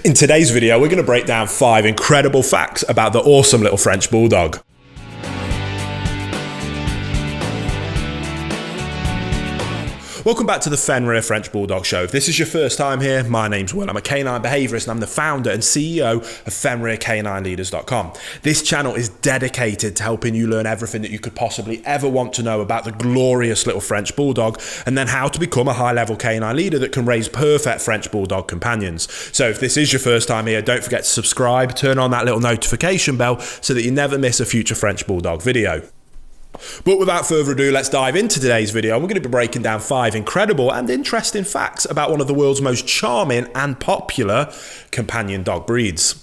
In today's video, we're going to break down 5 incredible facts about the awesome little French Bulldog. Welcome back to the Fenrir French Bulldog Show. If this is your first time here, my name's Will. I'm a canine behaviourist and I'm the founder and CEO of FenrirCanineLeaders.com. This channel is dedicated to helping you learn everything that you could possibly ever want to know about the glorious little French Bulldog, and then how to become a high-level canine leader that can raise perfect French Bulldog companions. So if this is your first time here, don't forget to subscribe, turn on that little notification bell so that you never miss a future French Bulldog video. But without further ado, let's dive into today's video. We're going to be breaking down 5 incredible and interesting facts about one of the world's most charming and popular companion dog breeds.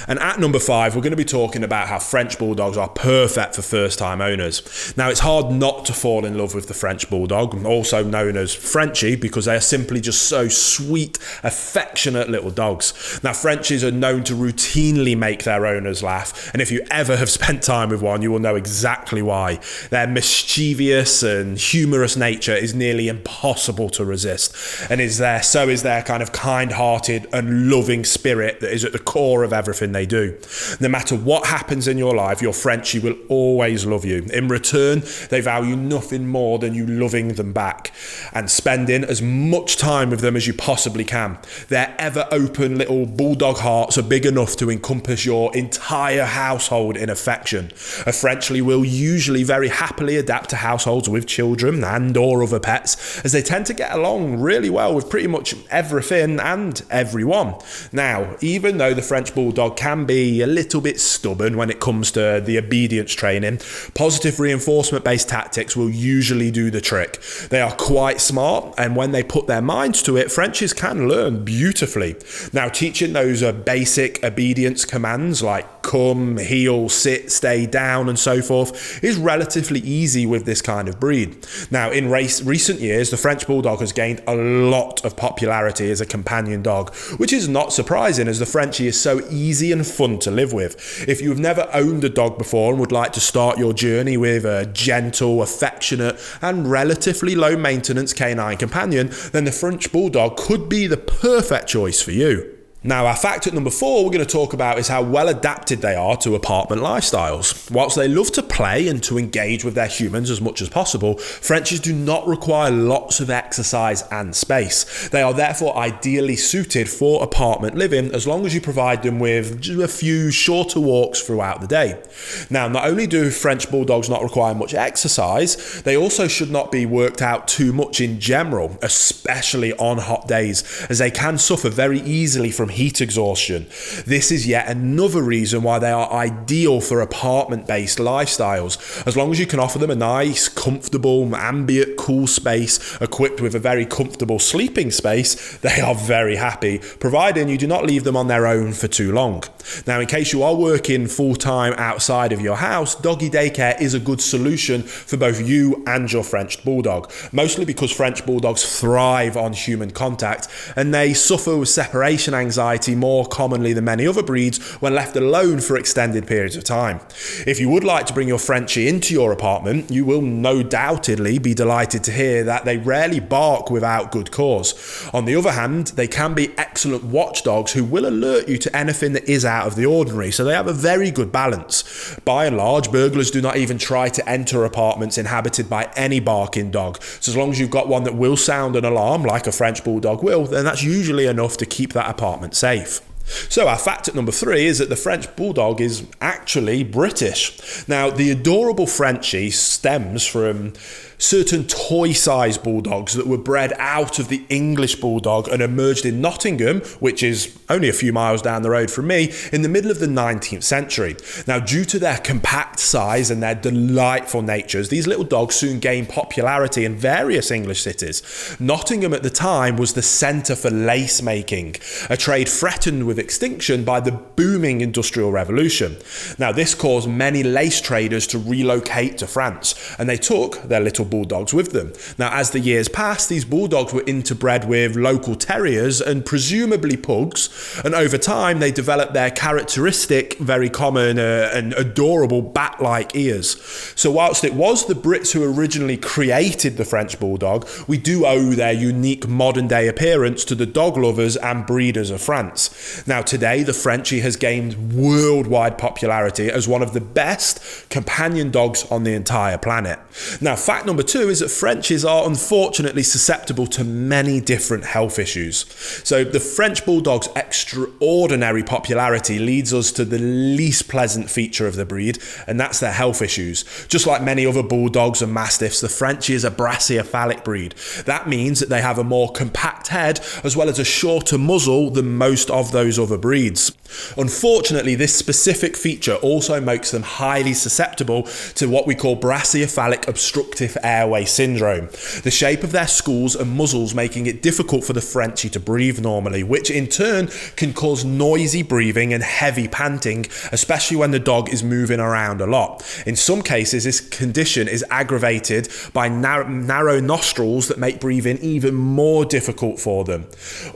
And at number 5, we're going to be talking about how French Bulldogs are perfect for first-time owners. Now, it's hard not to fall in love with the French Bulldog, also known as Frenchie, because they are simply just so sweet, affectionate little dogs. Now, Frenchies are known to routinely make their owners laugh, and if you ever have spent time with one, you will know exactly why. Their mischievous and humorous nature is nearly impossible to resist, and so is their kind of kind-hearted and loving spirit that is at the core of everything they do. No matter what happens in your life, your Frenchie will always love you. In return, they value nothing more than you loving them back and spending as much time with them as you possibly can. Their ever open little bulldog hearts are big enough to encompass your entire household in affection. A Frenchie will usually very happily adapt to households with children and or other pets, as they tend to get along really well with pretty much everything and everyone. Now, even though the French Bulldog can be a little bit stubborn when it comes to the obedience training, positive reinforcement based tactics will usually do the trick. They are quite smart, and when they put their minds to it, Frenchies can learn beautifully. Now, teaching those basic obedience commands like come, heel, sit, stay down, and so forth is relatively easy with this kind of breed. Now, in recent years, the French Bulldog has gained a lot of popularity as a companion dog, which is not surprising as the Frenchie is so easy and fun to live with. If you've never owned a dog before and would like to start your journey with a gentle, affectionate, and relatively low maintenance canine companion, then the French Bulldog could be the perfect choice for you. Now, our fact at number 4 we're going to talk about is how well adapted they are to apartment lifestyles. Whilst they love to play and to engage with their humans as much as possible, Frenchies do not require lots of exercise and space. They are therefore ideally suited for apartment living as long as you provide them with just a few shorter walks throughout the day. Now, not only do French Bulldogs not require much exercise, they also should not be worked out too much in general, especially on hot days, as they can suffer very easily from heat exhaustion. This is yet another reason why they are ideal for apartment-based lifestyles. As long as you can offer them a nice, comfortable, ambient, cool space equipped with a very comfortable sleeping space, they are very happy, providing you do not leave them on their own for too long. Now, in case you are working full-time outside of your house, doggy daycare is a good solution for both you and your French Bulldog, mostly because French Bulldogs thrive on human contact and they suffer with separation anxiety more commonly than many other breeds when left alone for extended periods of time. If you would like to bring your Frenchie into your apartment, you will no doubtedly be delighted to hear that they rarely bark without good cause. On the other hand, they can be excellent watchdogs who will alert you to anything that is out of the ordinary, so they have a very good balance. By and large, burglars do not even try to enter apartments inhabited by any barking dog, so as long as you've got one that will sound an alarm like a French Bulldog will, then that's usually enough to keep that apartment safe. So our fact at number 3 is that the French Bulldog is actually British. Now, the adorable Frenchie stems from certain toy-sized bulldogs that were bred out of the English Bulldog and emerged in Nottingham, which is only a few miles down the road from me, in the middle of the 19th century. Now, due to their compact size and their delightful natures, these little dogs soon gained popularity in various English cities. Nottingham at the time was the centre for lace making, a trade threatened with extinction by the booming Industrial Revolution. Now, this caused many lace traders to relocate to France, and they took their little bulldogs with them. Now, as the years passed, these bulldogs were interbred with local terriers and presumably pugs, and over time they developed their characteristic, very common and adorable bat-like ears. So whilst it was the Brits who originally created the French Bulldog, we do owe their unique modern-day appearance to the dog lovers and breeders of France. Now today, the Frenchie has gained worldwide popularity as one of the best companion dogs on the entire planet. Now, fact number 2 is that Frenchies are unfortunately susceptible to many different health issues. So the French Bulldog's extraordinary popularity leads us to the least pleasant feature of the breed, and that's their health issues. Just like many other Bulldogs and Mastiffs, the Frenchie is a brachycephalic breed. That means that they have a more compact head as well as a shorter muzzle than most of those other breeds. Unfortunately, this specific feature also makes them highly susceptible to what we call brachycephalic obstructive airway syndrome. The shape of their skulls and muzzles making it difficult for the Frenchie to breathe normally, which in turn can cause noisy breathing and heavy panting, especially when the dog is moving around a lot. In some cases, this condition is aggravated by narrow nostrils that make breathing even more difficult for them.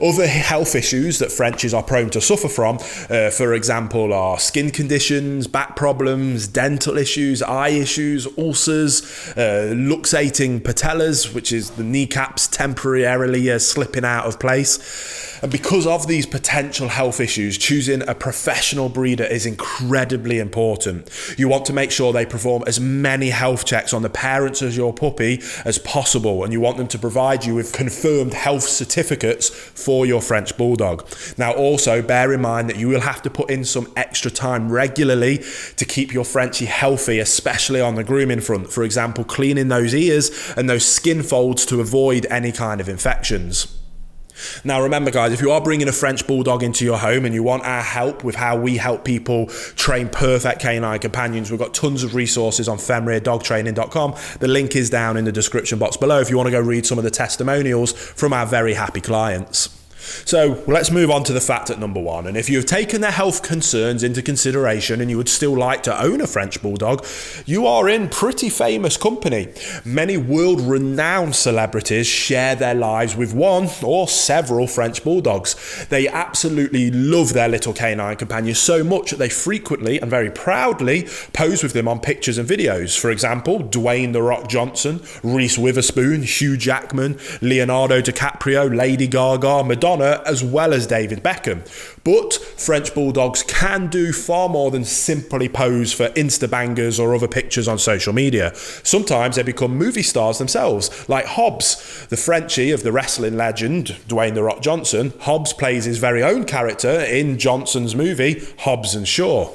Other health issues that Frenchies are prone to suffer from, for example, are skin conditions, back problems, dental issues, eye issues, ulcers, luxating patellas, which is the kneecaps temporarily slipping out of place. And because of these potential health issues, choosing a professional breeder is incredibly important. You want to make sure they perform as many health checks on the parents of your puppy as possible, and you want them to provide you with confirmed health certificates for your French Bulldog. Now, also bear in mind that you will have to put in some extra time regularly to keep your Frenchie healthy, especially on the grooming front. For example, cleaning those ears and those skin folds to avoid any kind of infections. Now remember guys, if you are bringing a French Bulldog into your home and you want our help with how we help people train perfect canine companions, we've got tons of resources on FenrirDogTraining.com. The link is down in the description box below if you want to go read some of the testimonials from our very happy clients. So let's move on to the fact at number 1. And if you've taken their health concerns into consideration and you would still like to own a French Bulldog, you are in pretty famous company. Many world-renowned celebrities share their lives with one or several French Bulldogs. They absolutely love their little canine companions so much that they frequently and very proudly pose with them on pictures and videos. For example, Dwayne "The Rock" Johnson, Reese Witherspoon, Hugh Jackman, Leonardo DiCaprio, Lady Gaga, Madonna, as well as David Beckham. But French Bulldogs can do far more than simply pose for Insta bangers or other pictures on social media. Sometimes they become movie stars themselves, like Hobbs, the Frenchie of the wrestling legend Dwayne "The Rock" Johnson. Hobbs plays his very own character in Johnson's movie Hobbs and Shaw.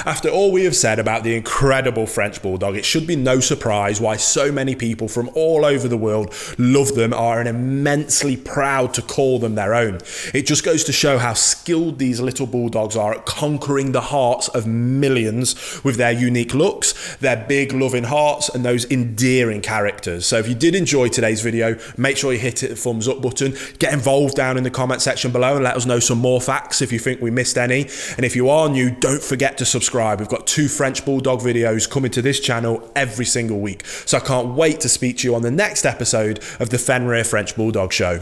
After all we have said about the incredible French Bulldog, it should be no surprise why so many people from all over the world love them, are immensely proud to call them their own. It just goes to show how skilled these little Bulldogs are at conquering the hearts of millions with their unique looks, their big loving hearts, and those endearing characters. So if you did enjoy today's video, make sure you hit the thumbs up button, get involved down in the comment section below and let us know some more facts if you think we missed any. And if you are new, don't forget to subscribe. We've got 2 French Bulldog videos coming to this channel every single week. So I can't wait to speak to you on the next episode of the Fenrir French Bulldog Show.